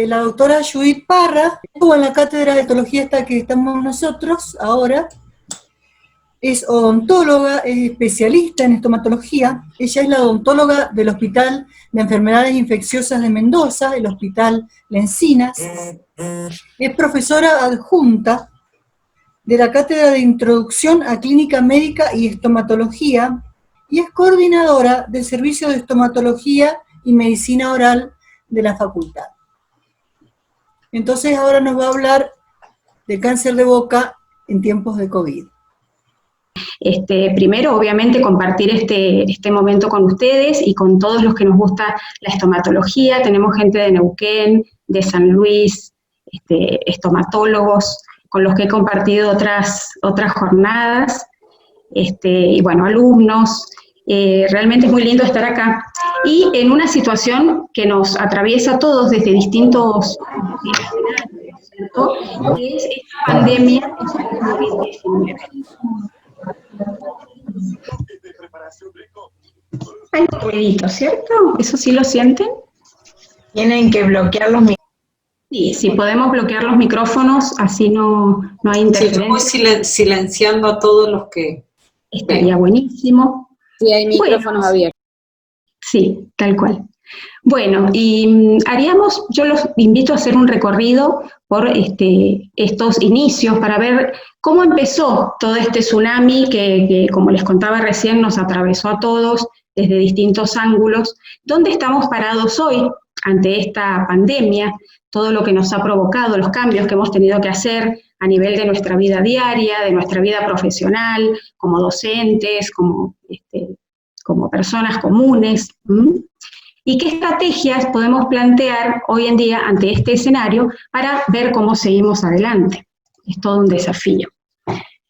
la doctora Judith Parra, estuvo en la cátedra de etología esta que estamos nosotros ahora, es odontóloga, es especialista en estomatología, ella es la odontóloga del Hospital de Enfermedades Infecciosas de Mendoza, el Hospital Lencinas, es profesora adjunta de la Cátedra de Introducción a Clínica Médica y Estomatología, y es coordinadora del Servicio de Estomatología y Medicina Oral de la Facultad. Entonces ahora nos va a hablar de cáncer de boca en tiempos de COVID. Primero, obviamente, compartir este momento con ustedes y con todos los que nos gusta la estomatología. Tenemos gente de Neuquén, de San Luis, estomatólogos, con los que he compartido otras jornadas, y bueno, alumnos. Realmente es muy lindo estar acá. Y en una situación que nos atraviesa a todos desde distintos escenarios, ¿cierto? Que es esta pandemia de COVID-19. Hay un ruidito, ¿cierto? ¿Eso sí lo sienten? Tienen que bloquear los micrófonos. Sí, podemos bloquear los micrófonos, así no hay interferencia. Sí, yo voy silenciando a todos los que... Estaría buenísimo. Sí, hay micrófonos abiertos. Sí, tal cual. Bueno, y yo los invito a hacer un recorrido por estos inicios para ver cómo empezó todo este tsunami que, como les contaba recién, nos atravesó a todos desde distintos ángulos. ¿Dónde estamos parados hoy ante esta pandemia? Todo lo que nos ha provocado, los cambios que hemos tenido que hacer a nivel de nuestra vida diaria, de nuestra vida profesional, como docentes, como personas comunes. ¿Y qué estrategias podemos plantear hoy en día ante este escenario para ver cómo seguimos adelante? Es todo un desafío.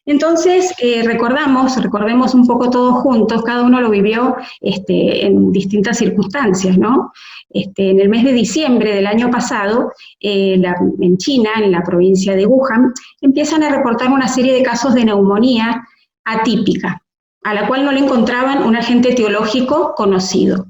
Entonces, recordemos un poco todos juntos, cada uno lo vivió en distintas circunstancias, ¿no? En el mes de diciembre del año pasado, en China, en la provincia de Wuhan, empiezan a reportar una serie de casos de neumonía atípica, a la cual no le encontraban un agente etiológico conocido.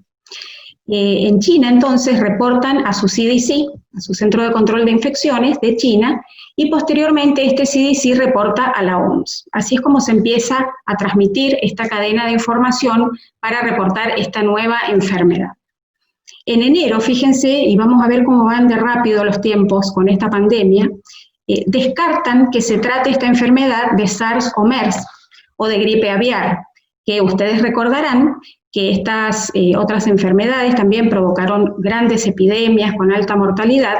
En China, entonces, reportan a su CDC, a su Centro de Control de Infecciones de China, y posteriormente este CDC reporta a la OMS. Así es como se empieza a transmitir esta cadena de información para reportar esta nueva enfermedad. En enero, fíjense, y vamos a ver cómo van de rápido los tiempos con esta pandemia, descartan que se trate esta enfermedad de SARS o MERS, o de gripe aviar, que ustedes recordarán que estas otras enfermedades también provocaron grandes epidemias con alta mortalidad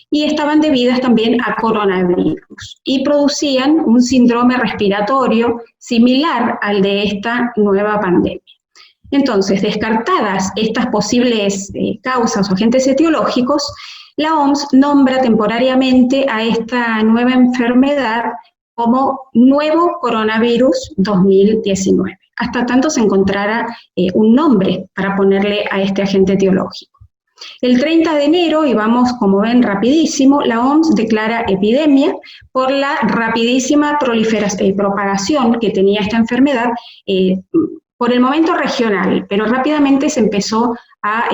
y estaban debidas también a coronavirus y producían un síndrome respiratorio similar al de esta nueva pandemia. Entonces, descartadas estas posibles causas o agentes etiológicos, la OMS nombra temporariamente a esta nueva enfermedad como nuevo coronavirus 2019. Hasta tanto se encontrara un nombre para ponerle a este agente etiológico. El 30 de enero, y vamos como ven rapidísimo, la OMS declara epidemia por la rapidísima propagación que tenía esta enfermedad, por el momento regional, pero rápidamente se empezó a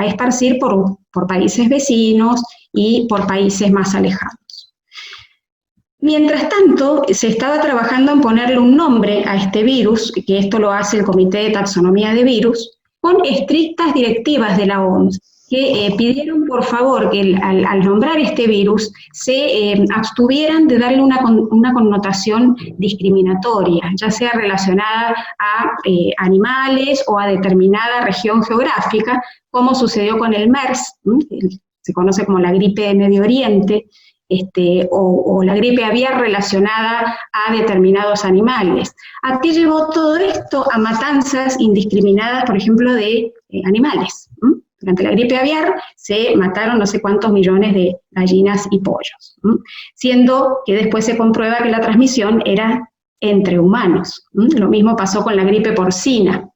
esparcir por países vecinos y por países más alejados. Mientras tanto, se estaba trabajando en ponerle un nombre a este virus, que esto lo hace el Comité de Taxonomía de Virus, con estrictas directivas de la OMS, que pidieron por favor que al nombrar este virus se abstuvieran de darle una connotación discriminatoria, ya sea relacionada a animales o a determinada región geográfica, como sucedió con el MERS, se conoce como la gripe de Medio Oriente, o la gripe aviar relacionada a determinados animales. ¿A qué llevó todo esto? A matanzas indiscriminadas, por ejemplo, de animales. Durante la gripe aviar se mataron no sé cuántos millones de gallinas y pollos, siendo que después se comprueba que la transmisión era entre humanos. Lo mismo pasó con la gripe porcina,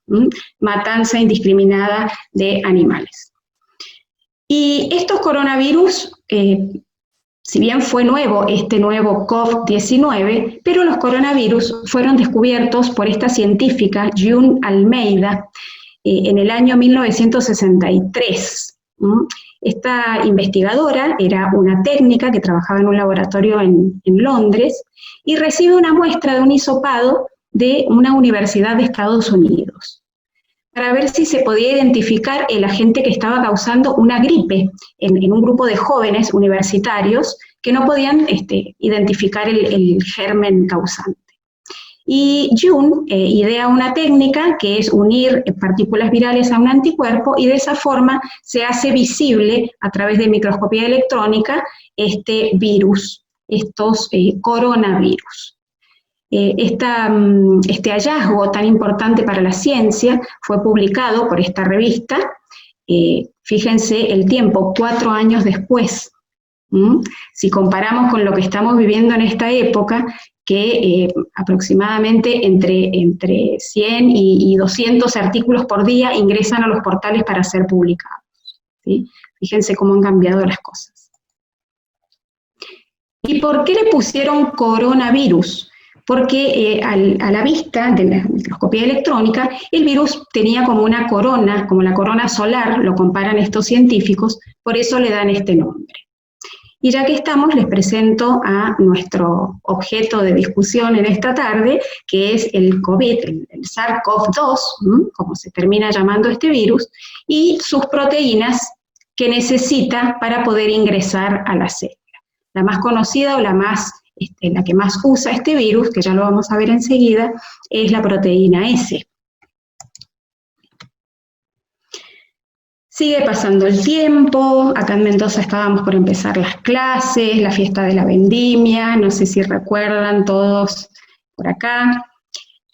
matanza indiscriminada de animales. Y estos coronavirus, si bien fue nuevo este nuevo COVID-19, pero los coronavirus fueron descubiertos por esta científica, June Almeida, en el año 1963. Esta investigadora era una técnica que trabajaba en un laboratorio en Londres y recibe una muestra de un hisopado de una universidad de Estados Unidos para ver si se podía identificar el agente que estaba causando una gripe en un grupo de jóvenes universitarios que no podían identificar el germen causante. Y June idea una técnica que es unir partículas virales a un anticuerpo y de esa forma se hace visible a través de microscopía electrónica este virus, estos coronavirus. Este hallazgo tan importante para la ciencia fue publicado por esta revista, fíjense el tiempo, 4 años después. Si comparamos con lo que estamos viviendo en esta época, que aproximadamente entre 100 y 200 artículos por día ingresan a los portales para ser publicados, ¿sí? Fíjense cómo han cambiado las cosas. ¿Y por qué le pusieron coronavirus? Porque a la vista de la microscopía electrónica, el virus tenía como una corona, como la corona solar, lo comparan estos científicos, por eso le dan este nombre. Y ya que estamos, les presento a nuestro objeto de discusión en esta tarde, que es el COVID, el SARS-CoV-2, como se termina llamando este virus, y sus proteínas que necesita para poder ingresar a la célula. La más conocida o la que más usa este virus, que ya lo vamos a ver enseguida, es la proteína S. Sigue pasando el tiempo, acá en Mendoza estábamos por empezar las clases, la fiesta de la vendimia, no sé si recuerdan todos por acá.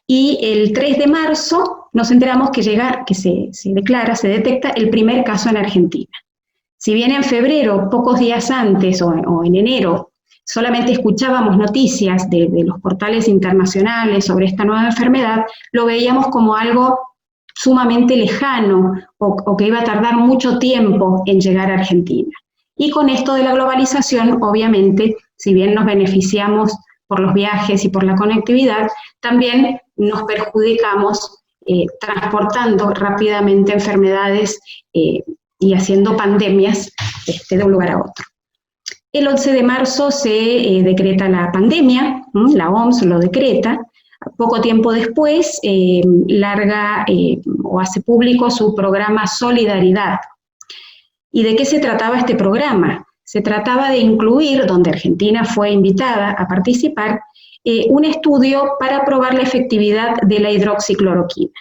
Y el 3 de marzo nos enteramos que se detecta el primer caso en Argentina. Si bien en febrero, pocos días antes, o en enero, solamente escuchábamos noticias de los portales internacionales sobre esta nueva enfermedad, lo veíamos como algo sumamente lejano o que iba a tardar mucho tiempo en llegar a Argentina. Y con esto de la globalización, obviamente, si bien nos beneficiamos por los viajes y por la conectividad, también nos perjudicamos transportando rápidamente enfermedades y haciendo pandemias de un lugar a otro. El 11 de marzo se decreta la pandemia, la OMS lo decreta. Poco tiempo después larga o hace público su programa Solidaridad. ¿Y de qué se trataba este programa? Se trataba de incluir, donde Argentina fue invitada a participar, un estudio para probar la efectividad de la hidroxicloroquina,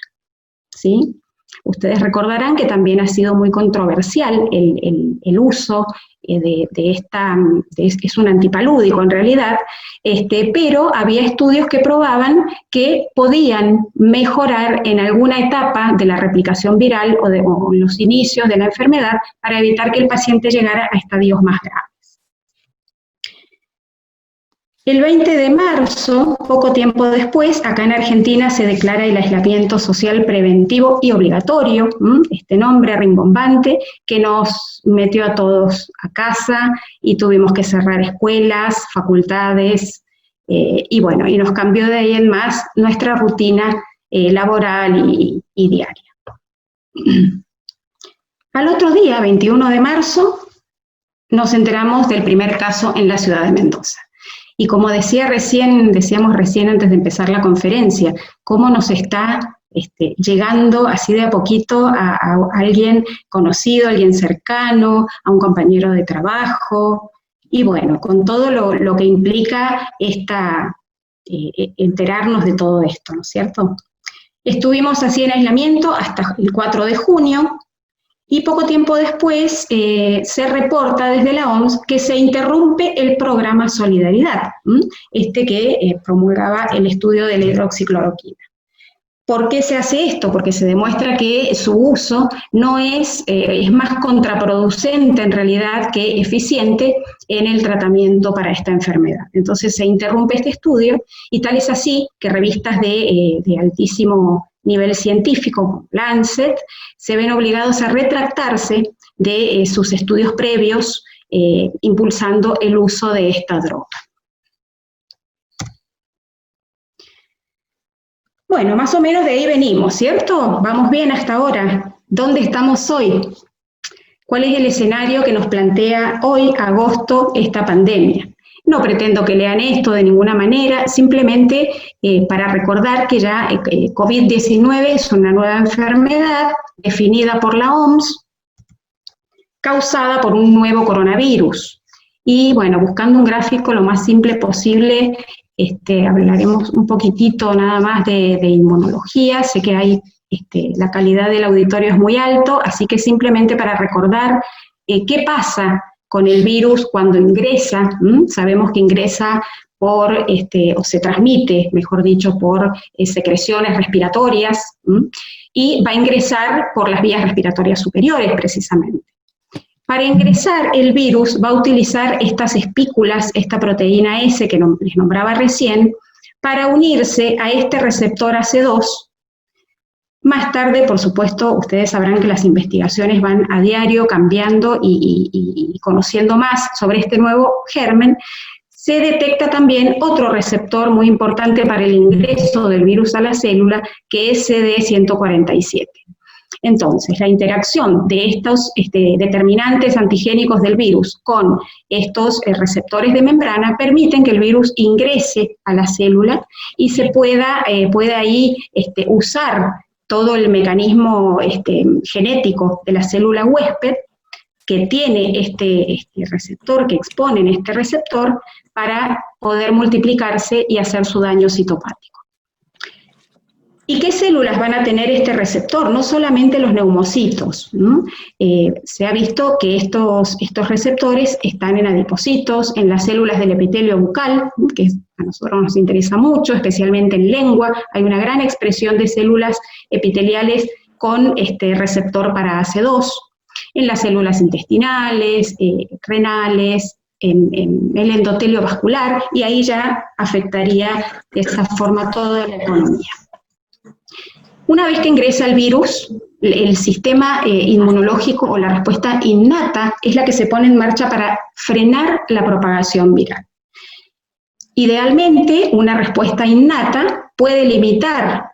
¿sí? Ustedes recordarán que también ha sido muy controversial el uso es un antipalúdico en realidad, pero había estudios que probaban que podían mejorar en alguna etapa de la replicación viral o los inicios de la enfermedad para evitar que el paciente llegara a estadios más graves. El 20 de marzo, poco tiempo después, acá en Argentina se declara el aislamiento social preventivo y obligatorio, este nombre rimbombante que nos metió a todos a casa y tuvimos que cerrar escuelas, facultades, y nos cambió de ahí en más nuestra rutina laboral y diaria. Al otro día, 21 de marzo, nos enteramos del primer caso en la ciudad de Mendoza. Y como decíamos recién antes de empezar la conferencia, cómo nos está llegando así de a poquito a alguien conocido, a alguien cercano, a un compañero de trabajo, y con todo lo que implica enterarnos de todo esto, ¿no es cierto? Estuvimos así en aislamiento hasta el 4 de junio, y poco tiempo después se reporta desde la OMS que se interrumpe el programa Solidaridad, que promulgaba el estudio de la hidroxicloroquina. ¿Por qué se hace esto? Porque se demuestra que su uso no es más contraproducente en realidad que eficiente en el tratamiento para esta enfermedad. Entonces se interrumpe este estudio y tal es así que revistas de altísimo nivel científico, como Lancet, se ven obligados a retractarse de sus estudios previos impulsando el uso de esta droga. Más o menos de ahí venimos, ¿cierto? Vamos bien hasta ahora. ¿Dónde estamos hoy? ¿Cuál es el escenario que nos plantea hoy, agosto, esta pandemia? No pretendo que lean esto de ninguna manera, simplemente para recordar que ya COVID-19 es una nueva enfermedad definida por la OMS, causada por un nuevo coronavirus. Y bueno, buscando un gráfico lo más simple posible, hablaremos un poquitito nada más de inmunología. Sé que la calidad del auditorio es muy alto, así que simplemente para recordar qué pasa con el virus cuando ingresa. Sabemos que ingresa por, o se transmite, mejor dicho, por secreciones respiratorias, y va a ingresar por las vías respiratorias superiores, precisamente. Para ingresar, el virus va a utilizar estas espículas, esta proteína S que les nombraba recién, para unirse a este receptor AC2. Más tarde, por supuesto, ustedes sabrán que las investigaciones van a diario cambiando y conociendo más sobre este nuevo germen. Se detecta también otro receptor muy importante para el ingreso del virus a la célula, que es CD147. Entonces, la interacción de estos determinantes antigénicos del virus con estos receptores de membrana permiten que el virus ingrese a la célula y se pueda ahí usar todo el mecanismo genético de la célula huésped que tiene este receptor, que expone en este receptor, para poder multiplicarse y hacer su daño citopático. ¿Y qué células van a tener este receptor? No solamente los neumocitos, ¿no? Se ha visto que estos receptores están en adipocitos, en las células del epitelio bucal, que a nosotros nos interesa mucho, especialmente en lengua. Hay una gran expresión de células epiteliales con este receptor para AC2, en las células intestinales, renales, en el endotelio vascular, y ahí ya afectaría de esa forma toda la economía. Una vez que ingresa el virus, el sistema inmunológico o la respuesta innata es la que se pone en marcha para frenar la propagación viral. Idealmente, una respuesta innata puede limitar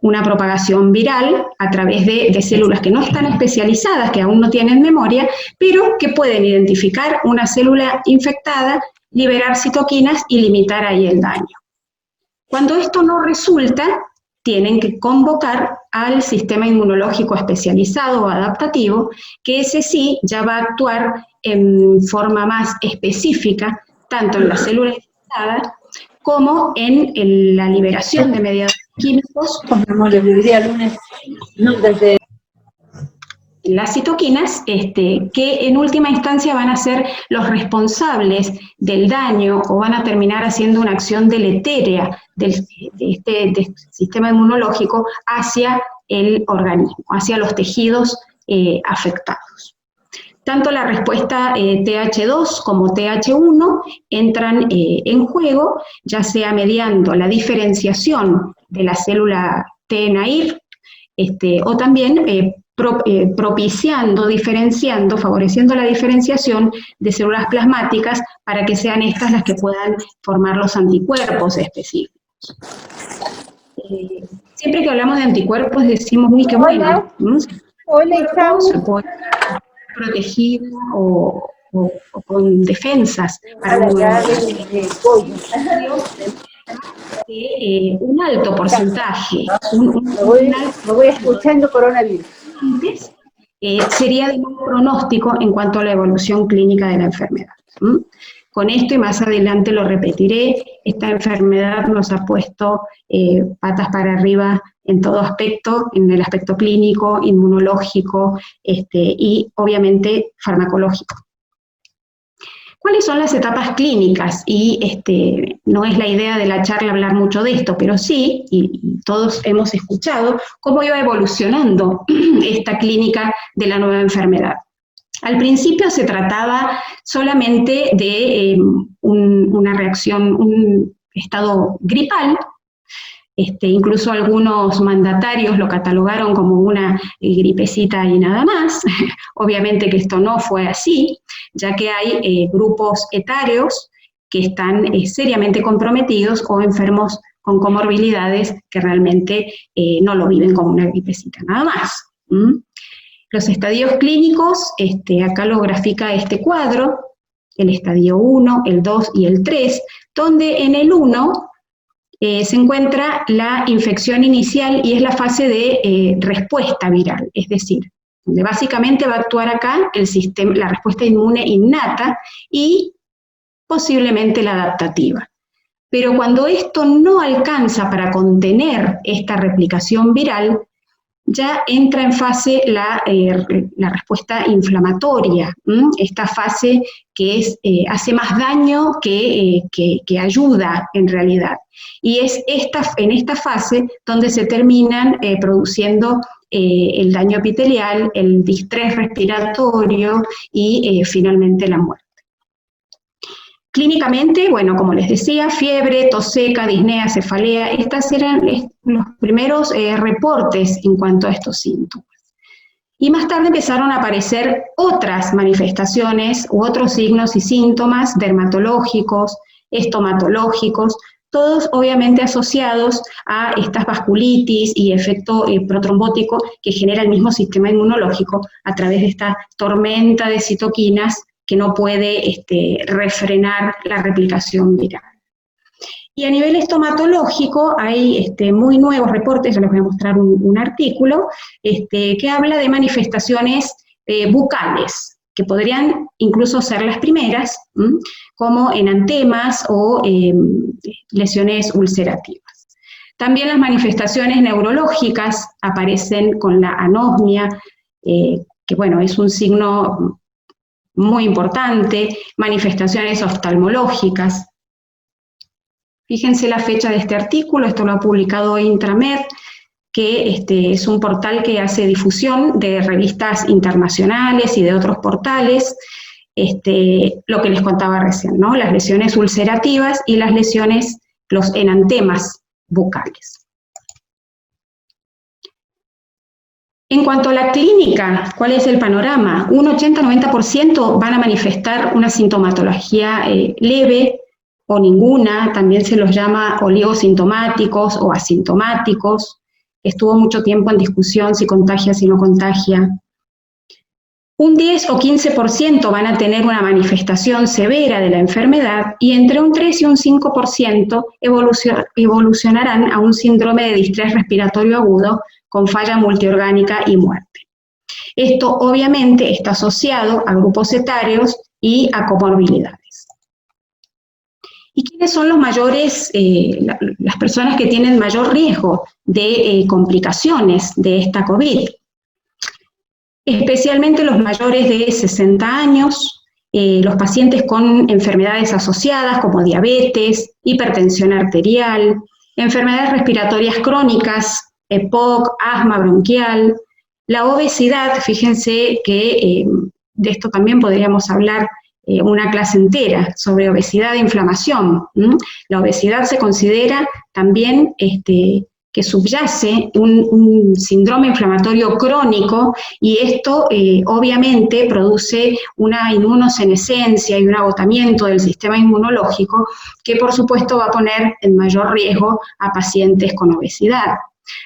una propagación viral a través de células que no están especializadas, que aún no tienen memoria, pero que pueden identificar una célula infectada, liberar citoquinas y limitar ahí el daño. Cuando esto no resulta, tienen que convocar al sistema inmunológico especializado o adaptativo, que ese sí ya va a actuar en forma más específica, tanto en la célula infectada como en la liberación de mediadores químicos. Las citoquinas, que en última instancia van a ser los responsables del daño o van a terminar haciendo una acción deletérea de este sistema inmunológico hacia el organismo, hacia los tejidos afectados. Tanto la respuesta TH2 como TH1 entran en juego, ya sea mediando la diferenciación de la célula T-naïve, o también propiciando, diferenciando, favoreciendo la diferenciación de células plasmáticas para que sean estas las que puedan formar los anticuerpos específicos. Siempre que hablamos de anticuerpos decimos, uy, qué bueno, se puede protegido o con defensas para un alto porcentaje, lo voy escuchando coronavirus. Sería de un pronóstico en cuanto a la evolución clínica de la enfermedad. Con esto, y más adelante lo repetiré, esta enfermedad nos ha puesto patas para arriba en todo aspecto, en el aspecto clínico, inmunológico y obviamente farmacológico. ¿Cuáles son las etapas clínicas? Y no es la idea de la charla hablar mucho de esto, pero sí, y todos hemos escuchado, cómo iba evolucionando esta clínica de la nueva enfermedad. Al principio se trataba solamente de una reacción, un estado gripal. Incluso algunos mandatarios lo catalogaron como una gripecita y nada más. Obviamente que esto no fue así, ya que hay grupos etarios que están seriamente comprometidos o enfermos con comorbilidades que realmente no lo viven como una gripecita nada más. Los estadios clínicos, acá lo grafica este cuadro, el estadio 1, el 2 y el 3, donde en el 1 se encuentra la infección inicial y es la fase de respuesta viral, es decir, donde básicamente va a actuar acá el sistema, la respuesta inmune innata y posiblemente la adaptativa. Pero cuando esto no alcanza para contener esta replicación viral, ya entra en fase la respuesta inflamatoria, esta fase que hace más daño que ayuda en realidad. Y es en esta fase donde se terminan produciendo el daño epitelial, el distrés respiratorio y finalmente la muerte. Clínicamente, bueno, como les decía, fiebre, tos seca, disnea, cefalea, estas eran los primeros reportes en cuanto a estos síntomas. Y más tarde empezaron a aparecer otras manifestaciones u otros signos y síntomas dermatológicos, estomatológicos, todos obviamente asociados a estas vasculitis y efecto protrombótico que genera el mismo sistema inmunológico a través de esta tormenta de citoquinas que no puede refrenar la replicación viral. Y a nivel estomatológico hay muy nuevos reportes, yo les voy a mostrar un artículo, que habla de manifestaciones bucales, que podrían incluso ser las primeras, como enantemas o lesiones ulcerativas. También las manifestaciones neurológicas aparecen con la anosmia, que bueno, es un signo muy importante, manifestaciones oftalmológicas. Fíjense la fecha de este artículo, esto lo ha publicado Intramed, que es un portal que hace difusión de revistas internacionales y de otros portales, lo que les contaba recién, ¿no? Las lesiones ulcerativas y las lesiones, los enantemas bucales. En cuanto a la clínica, ¿cuál es el panorama? Un 80-90% van a manifestar una sintomatología leve o ninguna, también se los llama oligosintomáticos o asintomáticos. Estuvo mucho tiempo en discusión si contagia, si no contagia. Un 10 o 15% van a tener una manifestación severa de la enfermedad y entre un 3 y un 5% evolucionarán a un síndrome de distrés respiratorio agudo con falla multiorgánica y muerte. Esto obviamente está asociado a grupos etarios y a comorbilidades. ¿Y quiénes son los mayores, las personas que tienen mayor riesgo de complicaciones de esta COVID? Especialmente los mayores de 60 años, los pacientes con enfermedades asociadas como diabetes, hipertensión arterial, enfermedades respiratorias crónicas, EPOC, asma bronquial, la obesidad, fíjense que de esto también podríamos hablar una clase entera, sobre obesidad e inflamación. La obesidad se considera también que subyace un síndrome inflamatorio crónico y esto obviamente produce una inmunosenescencia y un agotamiento del sistema inmunológico que por supuesto va a poner en mayor riesgo a pacientes con obesidad.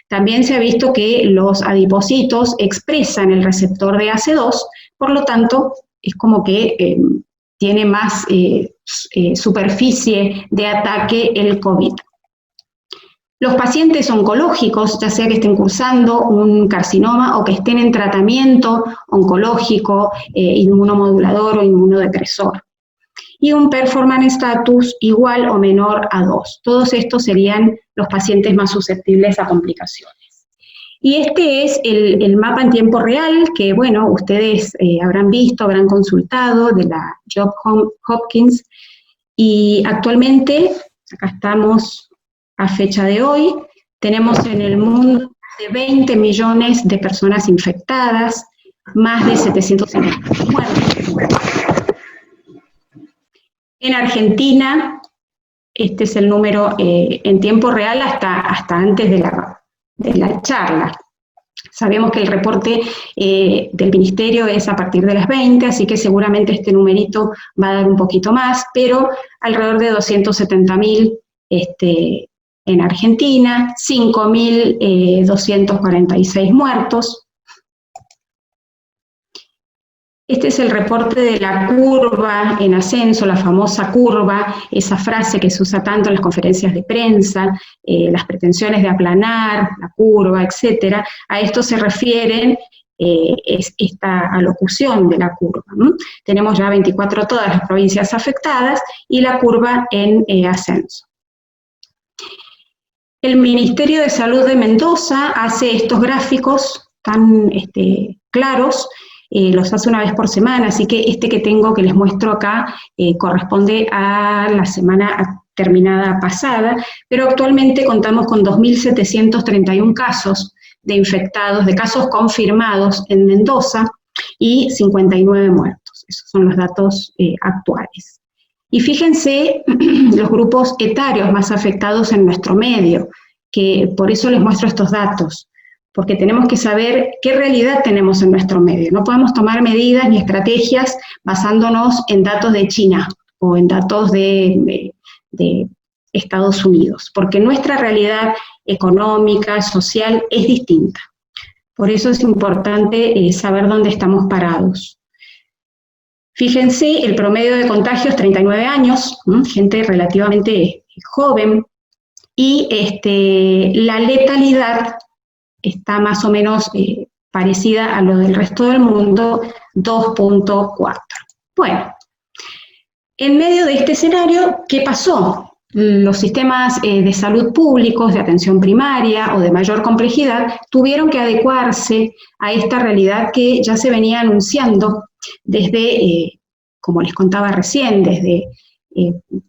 También se ha visto que los adipocitos expresan el receptor de ACE2, por lo tanto es como que tiene más superficie de ataque el COVID. Los pacientes oncológicos, ya sea que estén cursando un carcinoma o que estén en tratamiento oncológico, inmunomodulador o inmunodepresor. Y un performance status igual o menor a 2. Todos estos serían los pacientes más susceptibles a complicaciones. Y este es el mapa en tiempo real que, bueno, ustedes habrán visto, habrán consultado, de la Johns Hopkins. Y actualmente, acá estamos a fecha de hoy, tenemos en el mundo de 20 millones de personas infectadas, más de 750 muertes. En Argentina, este es el número en tiempo real hasta antes de la charla. Sabemos que el reporte del Ministerio es a partir de las 20, así que seguramente este numerito va a dar un poquito más, pero alrededor de 270.000 en Argentina, 5.246 muertos. Este es el reporte de la curva en ascenso, la famosa curva, esa frase que se usa tanto en las conferencias de prensa, las pretensiones de aplanar, la curva, etcétera. A esto se refieren esta alocución de la curva, ¿no? Tenemos ya 24 todas las provincias afectadas y la curva en ascenso. El Ministerio de Salud de Mendoza hace estos gráficos tan claros, los hace una vez por semana, así que este que tengo que les muestro acá corresponde a la semana terminada pasada, pero actualmente contamos con 2.731 casos de infectados, de casos confirmados en Mendoza y 59 muertos. Esos son los datos actuales. Y fíjense los grupos etarios más afectados en nuestro medio, que por eso les muestro estos datos, porque tenemos que saber qué realidad tenemos en nuestro medio. No podemos tomar medidas ni estrategias basándonos en datos de China o en datos de Estados Unidos, porque nuestra realidad económica, social, es distinta. Por eso es importante saber dónde estamos parados. Fíjense, el promedio de contagios, 39 años, gente relativamente joven, y la letalidad está más o menos parecida a lo del resto del mundo, 2.4. Bueno, en medio de este escenario, ¿qué pasó? Los sistemas de salud públicos, de atención primaria o de mayor complejidad, tuvieron que adecuarse a esta realidad que ya se venía anunciando desde, como les contaba recién, desde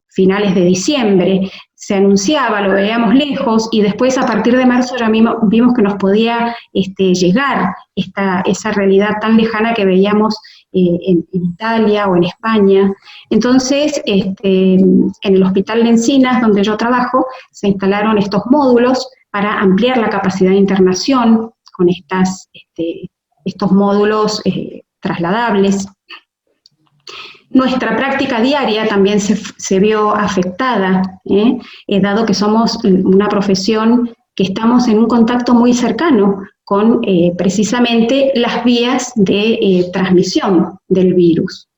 finales de diciembre. Se anunciaba, lo veíamos lejos, y después a partir de marzo ya vimos que nos podía llegar esa realidad tan lejana que veíamos en Italia o en España. Entonces, en el Hospital de Encinas, donde yo trabajo, se instalaron estos módulos para ampliar la capacidad de internación con estos módulos trasladables. Nuestra práctica diaria también se vio afectada, dado que somos una profesión que estamos en un contacto muy cercano con precisamente las vías de transmisión del virus.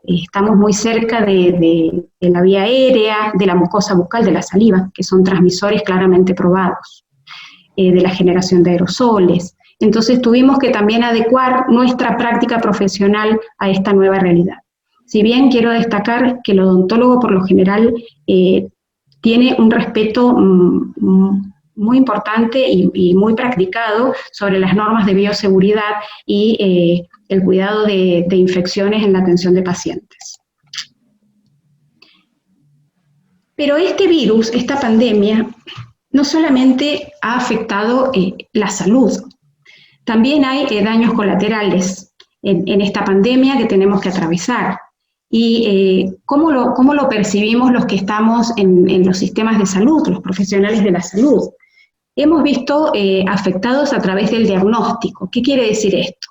Estamos muy cerca de la vía aérea, de la mucosa bucal, de la saliva, que son transmisores claramente probados, de la generación de aerosoles. Entonces tuvimos que también adecuar nuestra práctica profesional a esta nueva realidad. Si bien quiero destacar que el odontólogo por lo general tiene un respeto muy importante y muy practicado sobre las normas de bioseguridad y el cuidado de infecciones en la atención de pacientes. Pero este virus, esta pandemia, no solamente ha afectado la salud, también hay daños colaterales en esta pandemia que tenemos que atravesar. Y ¿cómo lo percibimos los que estamos en los sistemas de salud, los profesionales de la salud? Hemos visto afectados a través del diagnóstico. ¿Qué quiere decir esto?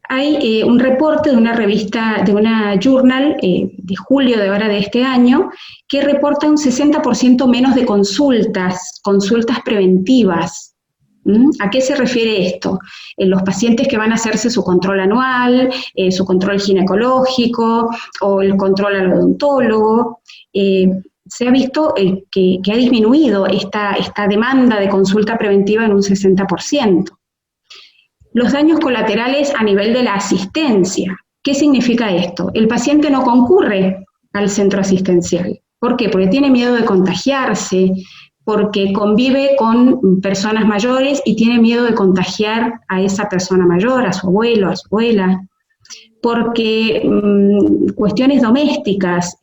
Hay un reporte de una revista, de una journal de julio de ahora de este año, que reporta un 60% menos de consultas preventivas. ¿A qué se refiere esto? Los pacientes que van a hacerse su control anual, su control ginecológico o el control al odontólogo, se ha visto que ha disminuido esta demanda de consulta preventiva en un 60%. Los daños colaterales a nivel de la asistencia. ¿Qué significa esto? El paciente no concurre al centro asistencial. ¿Por qué? Porque tiene miedo de contagiarse, porque convive con personas mayores y tiene miedo de contagiar a esa persona mayor, a su abuelo, a su abuela, porque cuestiones domésticas,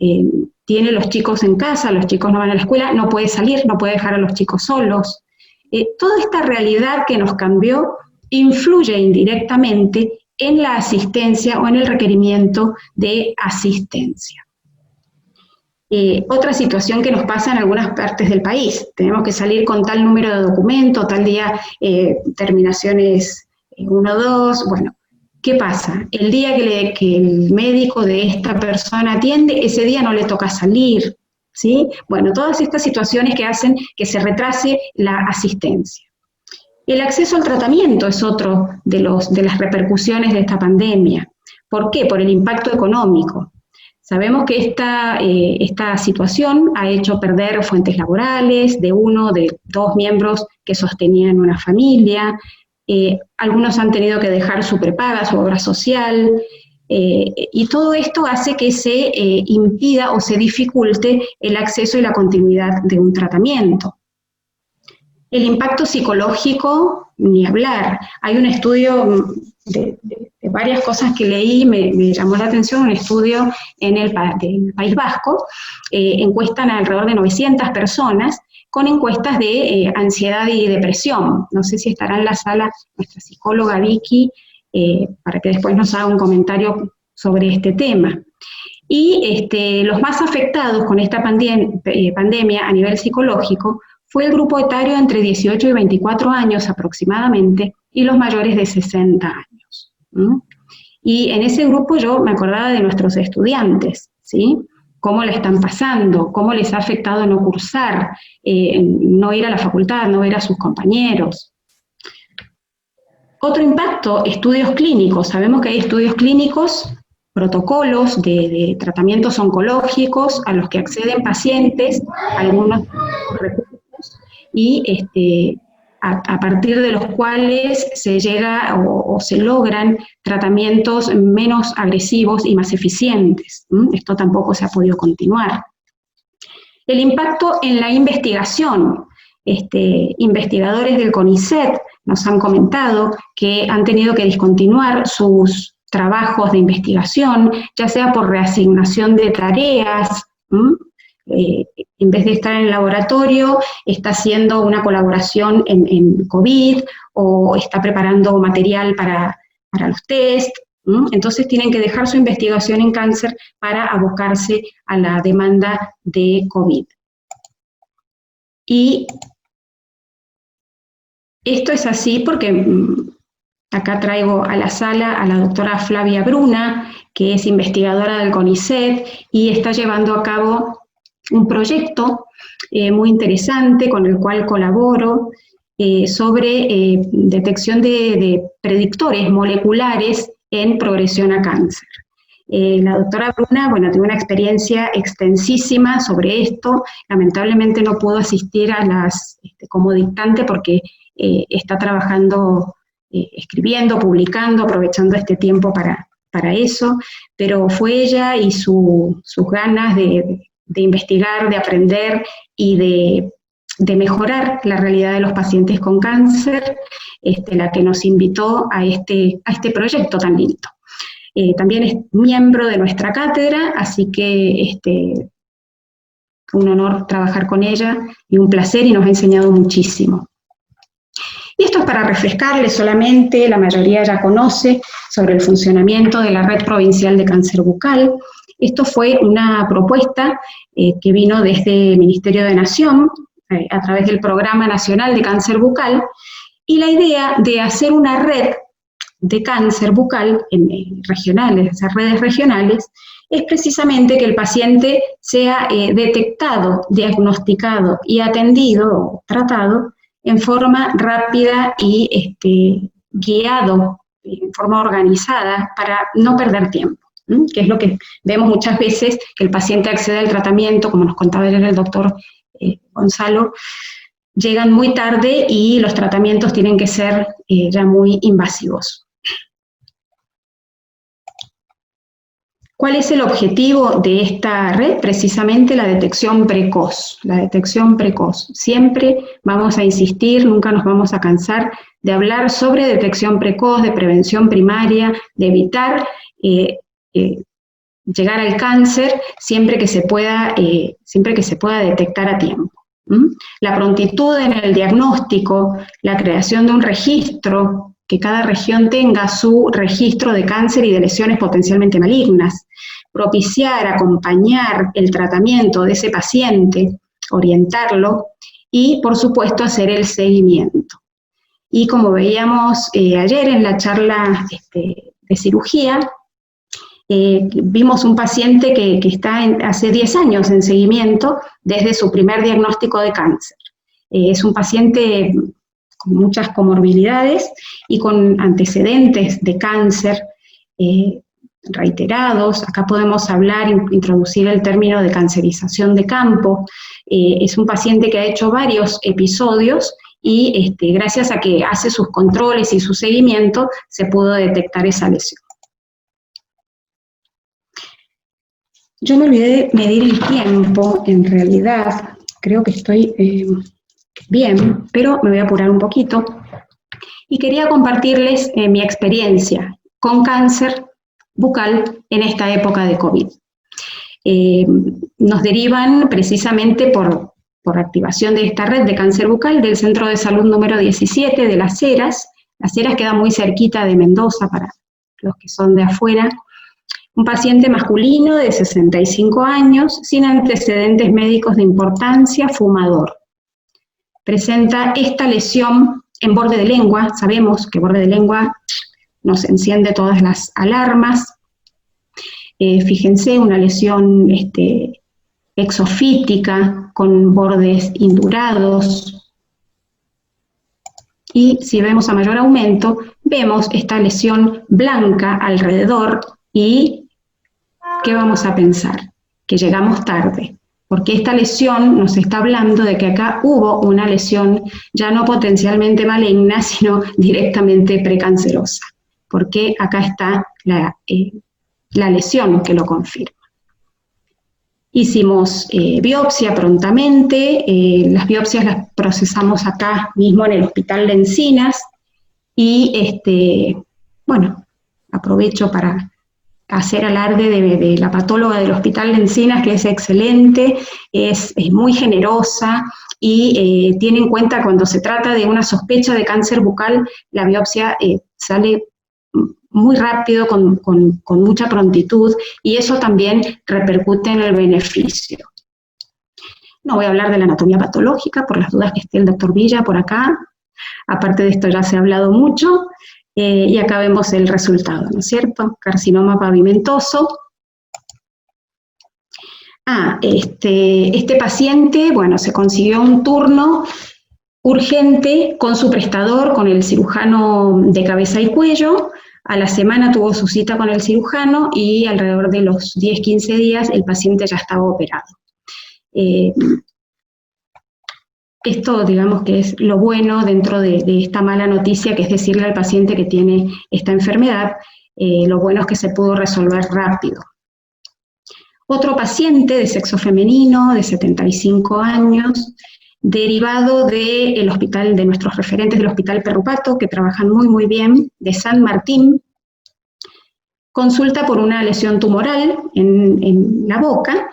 tiene los chicos en casa, los chicos no van a la escuela, no puede salir, no puede dejar a los chicos solos. Toda esta realidad que nos cambió influye indirectamente en la asistencia o en el requerimiento de asistencia. Otra situación que nos pasa en algunas partes del país, tenemos que salir con tal número de documento, tal día terminaciones 1, 2, bueno, ¿qué pasa? El día que el médico de esta persona atiende, ese día no le toca salir, ¿sí? Bueno, todas estas situaciones que hacen que se retrase la asistencia. El acceso al tratamiento es otro de las repercusiones de esta pandemia, ¿Por qué? Por el impacto económico. Sabemos que esta situación ha hecho perder fuentes laborales de uno, de dos miembros que sostenían una familia, algunos han tenido que dejar su prepaga, su obra social, y todo esto hace que se impida o se dificulte el acceso y la continuidad de un tratamiento. El impacto psicológico, ni hablar. Hay un estudio de varias cosas que leí, me llamó la atención, un estudio en el País Vasco, encuestan a alrededor de 900 personas con encuestas de ansiedad y depresión. No sé si estará en la sala nuestra psicóloga Vicky, para que después nos haga un comentario sobre este tema. Y los más afectados con esta pandemia a nivel psicológico fue el grupo etario entre 18 y 24 años aproximadamente, y los mayores de 60 años. Y en ese grupo yo me acordaba de nuestros estudiantes, ¿sí? Cómo le están pasando, cómo les ha afectado no cursar, no ir a la facultad, no ver a sus compañeros. Otro impacto, estudios clínicos. Sabemos que hay estudios clínicos, protocolos de tratamientos oncológicos a los que acceden pacientes, algunos recursos, y a partir de los cuales se llega o se logran tratamientos menos agresivos y más eficientes. Esto tampoco se ha podido continuar. El impacto en la investigación. Investigadores del CONICET nos han comentado que han tenido que discontinuar sus trabajos de investigación, ya sea por reasignación de tareas, en vez de estar en el laboratorio, está haciendo una colaboración en COVID, o está preparando material para los test, entonces tienen que dejar su investigación en cáncer para abocarse a la demanda de COVID. Y esto es así porque acá traigo a la sala a la doctora Flavia Bruna, que es investigadora del CONICET y está llevando a cabo un proyecto muy interesante con el cual colaboro sobre detección de predictores moleculares en progresión a cáncer. La doctora Bruna, bueno, tiene una experiencia extensísima sobre esto. Lamentablemente no pudo asistir a las como dictante porque está trabajando, escribiendo, publicando, aprovechando este tiempo para eso, pero fue ella y sus ganas de investigar, de aprender y de mejorar la realidad de los pacientes con cáncer, la que nos invitó a este proyecto tan lindo. También es miembro de nuestra cátedra, así que un honor trabajar con ella y un placer, y nos ha enseñado muchísimo. Y esto es para refrescarles solamente, la mayoría ya conoce sobre el funcionamiento de la Red Provincial de Cáncer Bucal. Esto fue una propuesta que vino desde el Ministerio de Nación, a través del Programa Nacional de Cáncer Bucal, y la idea de hacer una red de cáncer bucal regionales, esas redes regionales, es precisamente que el paciente sea detectado, diagnosticado y atendido, tratado, en forma rápida y guiado, en forma organizada, para no perder tiempo, que es lo que vemos muchas veces, que el paciente accede al tratamiento, como nos contaba ayer el doctor Gonzalo, llegan muy tarde y los tratamientos tienen que ser ya muy invasivos. ¿Cuál es el objetivo de esta red? Precisamente la detección precoz. La detección precoz. Siempre vamos a insistir, nunca nos vamos a cansar de hablar sobre detección precoz, de prevención primaria, de evitar llegar al cáncer siempre que se pueda detectar a tiempo. La prontitud en el diagnóstico, la creación de un registro, que cada región tenga su registro de cáncer y de lesiones potencialmente malignas, propiciar, acompañar el tratamiento de ese paciente, orientarlo y, por supuesto, hacer el seguimiento. Y como veíamos ayer en la charla de cirugía, vimos un paciente que está hace 10 años en seguimiento desde su primer diagnóstico de cáncer. Es un paciente con muchas comorbilidades y con antecedentes de cáncer, reiterados. Acá podemos introducir el término de cancerización de campo. Es un paciente que ha hecho varios episodios y gracias a que hace sus controles y su seguimiento, se pudo detectar esa lesión. Yo me olvidé de medir el tiempo, en realidad, creo que estoy bien, pero me voy a apurar un poquito. Y quería compartirles mi experiencia con cáncer bucal en esta época de COVID. Nos derivan precisamente por activación de esta red de cáncer bucal del Centro de Salud número 17 de Las Heras. Las Heras queda muy cerquita de Mendoza para los que son de afuera. Un paciente masculino de 65 años, sin antecedentes médicos de importancia, fumador. Presenta esta lesión en borde de lengua. Sabemos que borde de lengua nos enciende todas las alarmas. Fíjense, una lesión exofítica con bordes indurados. Y si vemos a mayor aumento, vemos esta lesión blanca alrededor. ¿Y qué vamos a pensar? Que llegamos tarde, porque esta lesión nos está hablando de que acá hubo una lesión ya no potencialmente maligna, sino directamente precancerosa, porque acá está la lesión que lo confirma. Hicimos biopsia prontamente, las biopsias las procesamos acá mismo en el Hospital de Encinas, y bueno, aprovecho para hacer alarde de la patóloga del Hospital de Encinas, que es excelente, es muy generosa y tiene en cuenta cuando se trata de una sospecha de cáncer bucal, la biopsia sale muy rápido, con mucha prontitud, y eso también repercute en el beneficio. No voy a hablar de la anatomía patológica, por las dudas que esté el doctor Villa por acá. Aparte de esto ya se ha hablado mucho. Y acá vemos el resultado, ¿no es cierto? Carcinoma pavimentoso. Este paciente, bueno, se consiguió un turno urgente con su prestador, con el cirujano de cabeza y cuello. A la semana tuvo su cita con el cirujano y alrededor de los 10-15 días el paciente ya estaba operado. Esto, digamos, que es lo bueno dentro de esta mala noticia, que es decirle al paciente que tiene esta enfermedad. Lo bueno es que se pudo resolver rápido. Otro paciente de sexo femenino, de 75 años, derivado del hospital, de nuestros referentes del Hospital Perrupato, que trabajan muy bien, de San Martín, consulta por una lesión tumoral en la boca.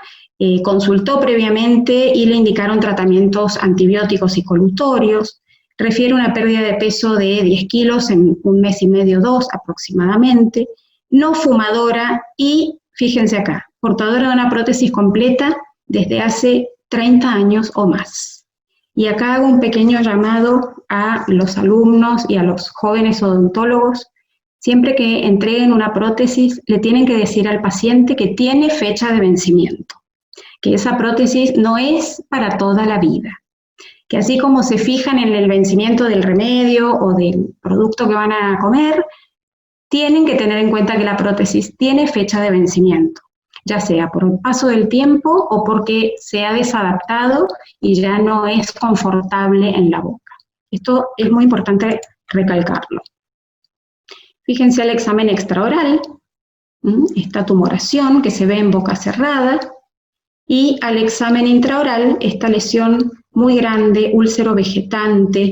Consultó previamente y le indicaron tratamientos antibióticos y colutorios. Refiere una pérdida de peso de 10 kilos en 1 mes y medio, 2 aproximadamente. No fumadora y, fíjense acá, portadora de una prótesis completa desde hace 30 años o más. Y acá hago un pequeño llamado a los alumnos y a los jóvenes odontólogos. Siempre que entreguen una prótesis, le tienen que decir al paciente que tiene fecha de vencimiento, que esa prótesis no es para toda la vida, que así como se fijan en el vencimiento del remedio o del producto que van a comer, tienen que tener en cuenta que la prótesis tiene fecha de vencimiento, ya sea por el paso del tiempo o porque se ha desadaptado y ya no es confortable en la boca. Esto es muy importante recalcarlo. Fíjense el examen extraoral, esta tumoración que se ve en boca cerrada, y al examen intraoral, esta lesión muy grande, úlcero vegetante.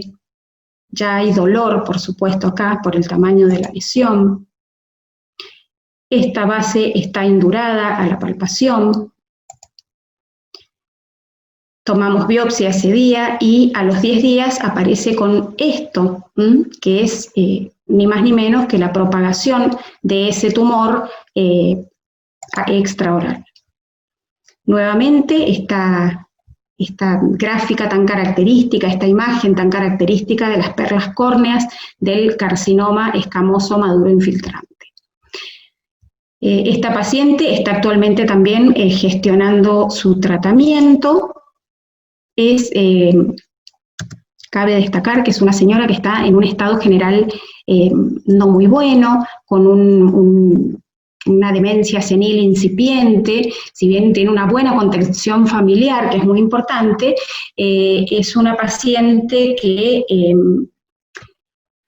Ya hay dolor, por supuesto, acá por el tamaño de la lesión. Esta base está indurada a la palpación. Tomamos biopsia ese día y a los 10 días aparece con esto, que es ni más ni menos que la propagación de ese tumor extraoral. Nuevamente, esta gráfica tan característica, esta imagen tan característica de las perlas córneas del carcinoma escamoso maduro infiltrante. Esta paciente está actualmente también gestionando su tratamiento. Cabe destacar que es una señora que está en un estado general no muy bueno, con un una demencia senil incipiente, si bien tiene una buena contención familiar, que es muy importante, es una paciente que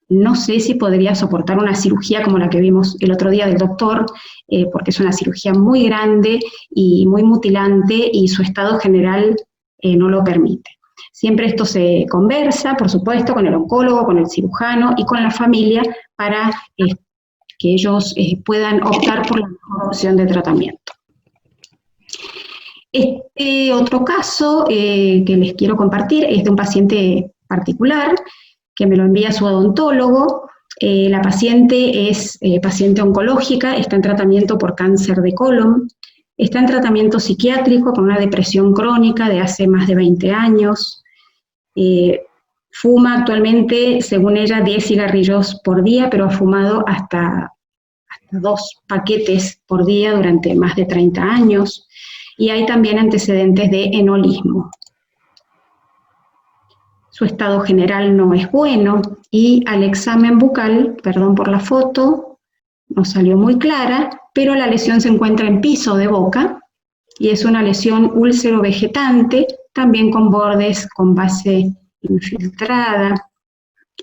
no sé si podría soportar una cirugía como la que vimos el otro día del doctor, porque es una cirugía muy grande y muy mutilante y su estado general no lo permite. Siempre esto se conversa, por supuesto, con el oncólogo, con el cirujano y con la familia para que ellos puedan optar por la mejor opción de tratamiento. Este otro caso que les quiero compartir es de un paciente particular que me lo envía su odontólogo. La paciente es paciente oncológica, está en tratamiento por cáncer de colon, está en tratamiento psiquiátrico con una depresión crónica de hace más de 20 años, fuma actualmente, según ella, 10 cigarrillos por día, pero ha fumado hasta 2 paquetes por día durante más de 30 años, y hay también antecedentes de enolismo. Su estado general no es bueno, y al examen bucal, perdón por la foto, no salió muy clara, pero la lesión se encuentra en piso de boca, y es una lesión úlcero-vegetante, también con bordes con base infiltrada.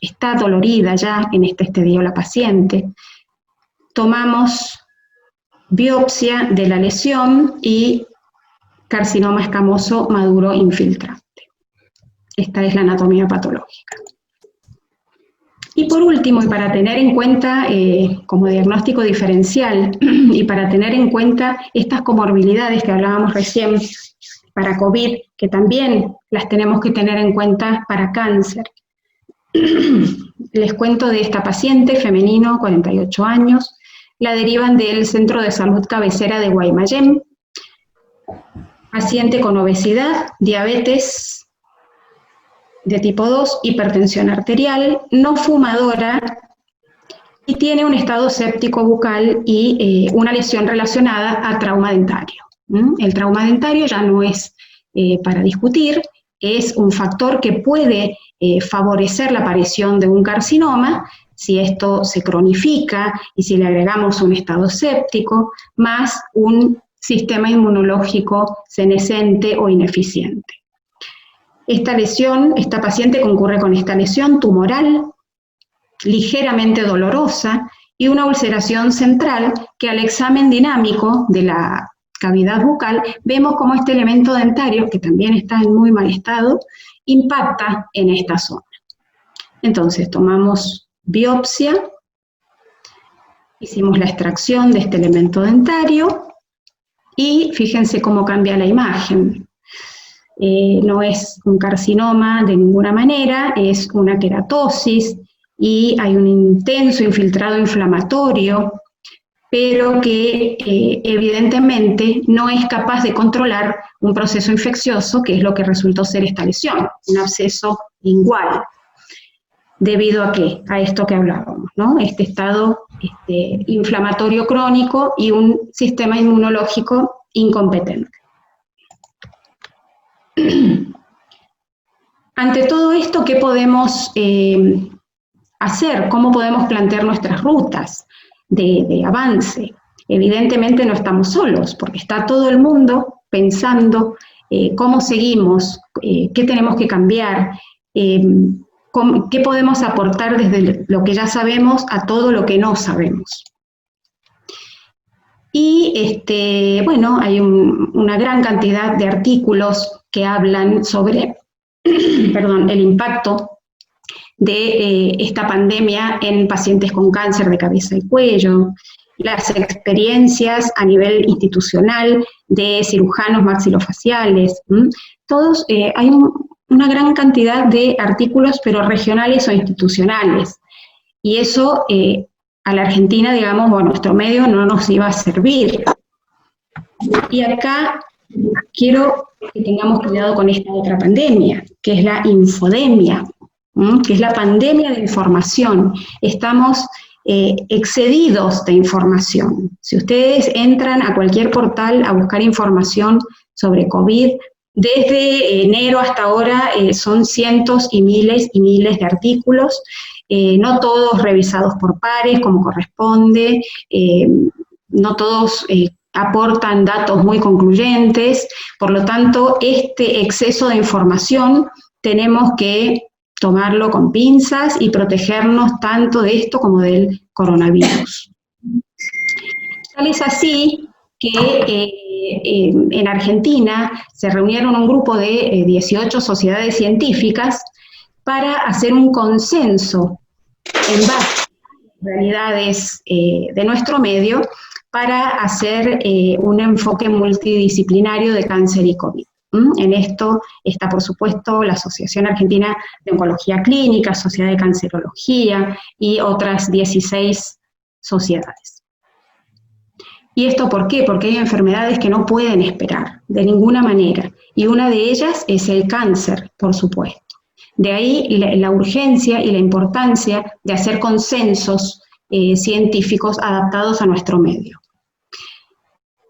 Está dolorida ya en este estadio la paciente. Tomamos biopsia de la lesión y carcinoma escamoso maduro infiltrante. Esta es la anatomía patológica. Y por último, y para tener en cuenta como diagnóstico diferencial, y para tener en cuenta estas comorbilidades que hablábamos recién para COVID, que también las tenemos que tener en cuenta para cáncer. Les cuento de esta paciente, femenino, 48 años, la derivan del Centro de Salud Cabecera de Guaymallén, paciente con obesidad, diabetes de tipo 2, hipertensión arterial, no fumadora, y tiene un estado séptico bucal y una lesión relacionada a trauma dentario. El trauma dentario ya no es para discutir, es un factor que puede favorecer la aparición de un carcinoma, si esto se cronifica y si le agregamos un estado séptico, más un sistema inmunológico senescente o ineficiente. Esta paciente concurre con esta lesión tumoral, ligeramente dolorosa, y una ulceración central que al examen dinámico de la cavidad bucal vemos como este elemento dentario, que también está en muy mal estado, impacta en esta zona. Entonces tomamos biopsia, hicimos la extracción de este elemento dentario y fíjense cómo cambia la imagen. No es un carcinoma de ninguna manera, es una queratosis y hay un intenso infiltrado inflamatorio, pero que evidentemente no es capaz de controlar un proceso infeccioso, que es lo que resultó ser esta lesión, un absceso lingual. ¿Debido a qué? A esto que hablábamos, ¿no? Este estado inflamatorio crónico y un sistema inmunológico incompetente. Ante todo esto, ¿qué podemos hacer? ¿Cómo podemos plantear nuestras rutas de avance? Evidentemente no estamos solos, porque está todo el mundo pensando cómo seguimos, qué tenemos que cambiar, qué podemos aportar desde lo que ya sabemos a todo lo que no sabemos. Y bueno, hay una gran cantidad de artículos que hablan sobre el impacto de esta pandemia en pacientes con cáncer de cabeza y cuello, las experiencias a nivel institucional de cirujanos maxilofaciales, todos, hay una gran cantidad de artículos, pero regionales o institucionales, y eso a la Argentina, digamos, o a nuestro medio no nos iba a servir. Y acá quiero que tengamos cuidado con esta otra pandemia, que es la infodemia, que es la pandemia de información. Estamos excedidos de información. Si ustedes entran a cualquier portal a buscar información sobre COVID, desde enero hasta ahora son cientos y miles de artículos, no todos revisados por pares como corresponde, no todos aportan datos muy concluyentes, por lo tanto, este exceso de información tenemos que tomarlo con pinzas y protegernos tanto de esto como del coronavirus. Tal es así que en Argentina se reunieron un grupo de 18 sociedades científicas para hacer un consenso en base a las realidades de nuestro medio para hacer un enfoque multidisciplinario de cáncer y COVID. En esto está, por supuesto, la Asociación Argentina de Oncología Clínica, Sociedad de Cancerología y otras 16 sociedades. ¿Y esto por qué? Porque hay enfermedades que no pueden esperar, de ninguna manera, y una de ellas es el cáncer, por supuesto. De ahí la urgencia y la importancia de hacer consensos científicos adaptados a nuestro medio.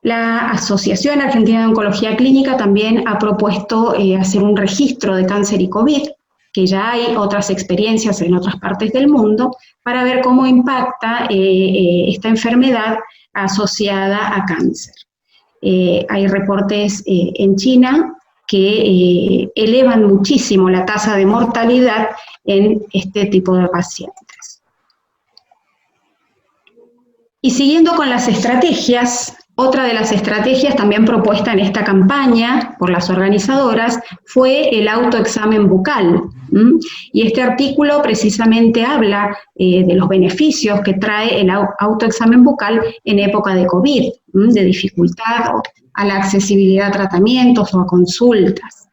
La Asociación Argentina de Oncología Clínica también ha propuesto hacer un registro de cáncer y COVID, que ya hay otras experiencias en otras partes del mundo, para ver cómo impacta esta enfermedad asociada a cáncer. Hay reportes en China que elevan muchísimo la tasa de mortalidad en este tipo de pacientes. Y siguiendo con las estrategias, otra de las estrategias también propuesta en esta campaña por las organizadoras fue el autoexamen bucal. Y este artículo precisamente habla de los beneficios que trae el autoexamen bucal en época de COVID, de dificultad a la accesibilidad a tratamientos o a consultas.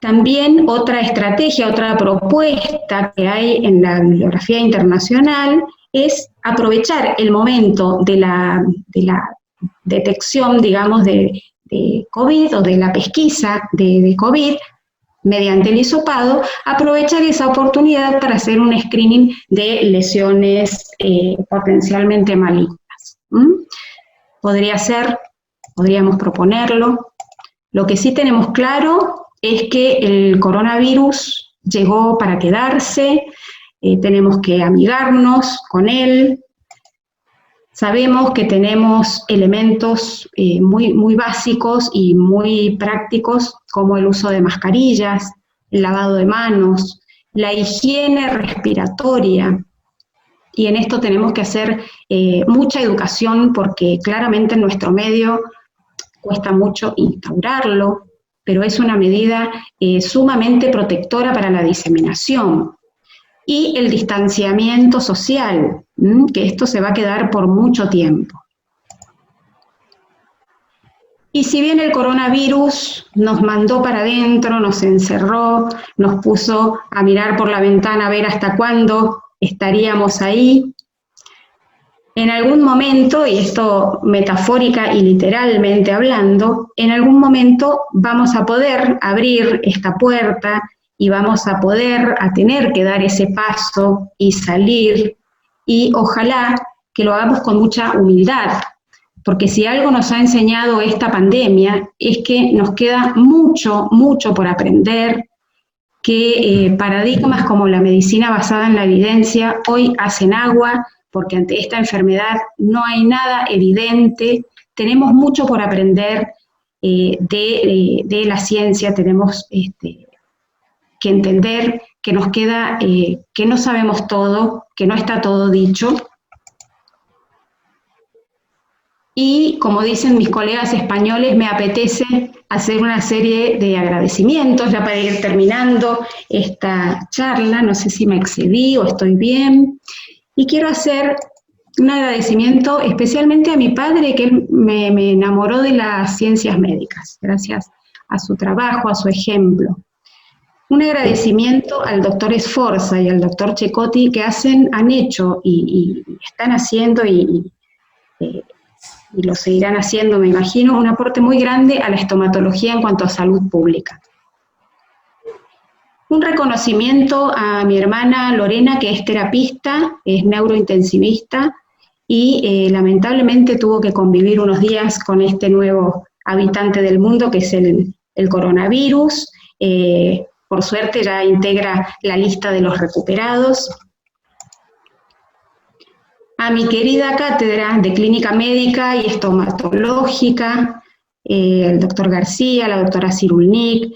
También otra estrategia, otra propuesta que hay en la bibliografía internacional es aprovechar el momento de la detección, digamos, de COVID o de la pesquisa de COVID mediante el hisopado, aprovechar esa oportunidad para hacer un screening de lesiones potencialmente malignas. Podríamos proponerlo. Lo que sí tenemos claro es que el coronavirus llegó para quedarse, tenemos que amigarnos con él. Sabemos que tenemos elementos muy básicos y muy prácticos, como el uso de mascarillas, el lavado de manos, la higiene respiratoria, y en esto tenemos que hacer mucha educación porque claramente en nuestro medio cuesta mucho instaurarlo, pero es una medida sumamente protectora para la diseminación. Y el distanciamiento social, que esto se va a quedar por mucho tiempo. Y si bien el coronavirus nos mandó para adentro, nos encerró, nos puso a mirar por la ventana a ver hasta cuándo estaríamos ahí, en algún momento, y esto metafórica y literalmente hablando, en algún momento vamos a poder abrir esta puerta y vamos a tener que dar ese paso y salir, y ojalá que lo hagamos con mucha humildad, porque si algo nos ha enseñado esta pandemia es que nos queda mucho por aprender, que paradigmas como la medicina basada en la evidencia hoy hacen agua, porque ante esta enfermedad no hay nada evidente, tenemos mucho por aprender de la ciencia, tenemos que entender que nos queda, que no sabemos todo, que no está todo dicho. Y como dicen mis colegas españoles, me apetece hacer una serie de agradecimientos, ya para ir terminando esta charla, no sé si me excedí o estoy bien. Y quiero hacer un agradecimiento especialmente a mi padre, que me enamoró de las ciencias médicas, gracias a su trabajo, a su ejemplo. Un agradecimiento al doctor Sforza y al doctor Cecotti, que han hecho y están haciendo y lo seguirán haciendo, me imagino, un aporte muy grande a la estomatología en cuanto a salud pública. Un reconocimiento a mi hermana Lorena, que es terapista, es neurointensivista, y lamentablemente tuvo que convivir unos días con este nuevo habitante del mundo, que es el coronavirus. Por suerte ya integra la lista de los recuperados. a mi querida cátedra de clínica médica y estomatológica, el doctor García, la doctora Cirulnik,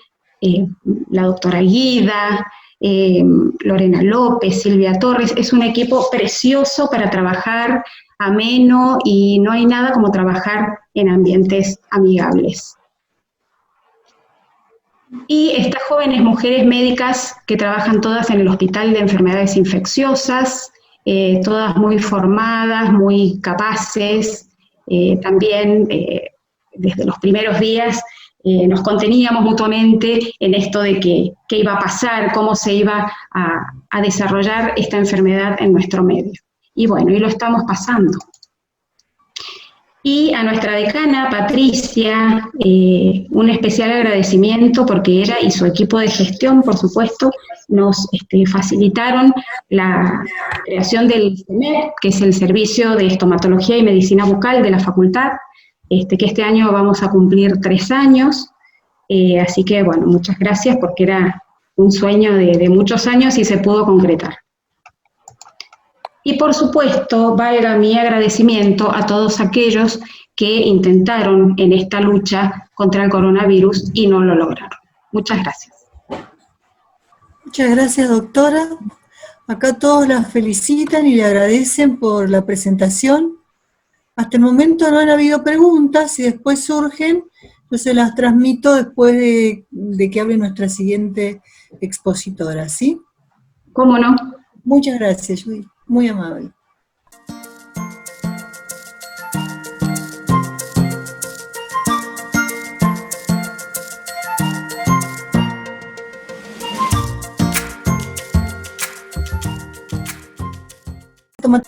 la doctora Guida, Lorena López, Silvia Torres. Es un equipo precioso para trabajar ameno y no hay nada como trabajar en ambientes amigables. Y estas jóvenes mujeres médicas que trabajan todas en el Hospital de Enfermedades Infecciosas, todas muy formadas, muy capaces, también desde los primeros días nos conteníamos mutuamente en esto de qué iba a pasar, cómo se iba a desarrollar esta enfermedad en nuestro medio. Y bueno, y lo estamos pasando. Y a nuestra decana, Patricia, un especial agradecimiento porque ella y su equipo de gestión, por supuesto, nos facilitaron la creación del CEMEP, que es el Servicio de Estomatología y Medicina Bucal de la facultad, que este año vamos a cumplir 3 años, así que, bueno, muchas gracias porque era un sueño de muchos años y se pudo concretar. Y por supuesto, valga mi agradecimiento a todos aquellos que intentaron en esta lucha contra el coronavirus y no lo lograron. Muchas gracias. Muchas gracias, doctora. Acá todos la felicitan y le agradecen por la presentación. Hasta el momento no han habido preguntas, si después surgen, yo se las transmito después de que hable nuestra siguiente expositora, ¿sí? ¿Cómo no? Muchas gracias, Judith. Muy amable. Toma.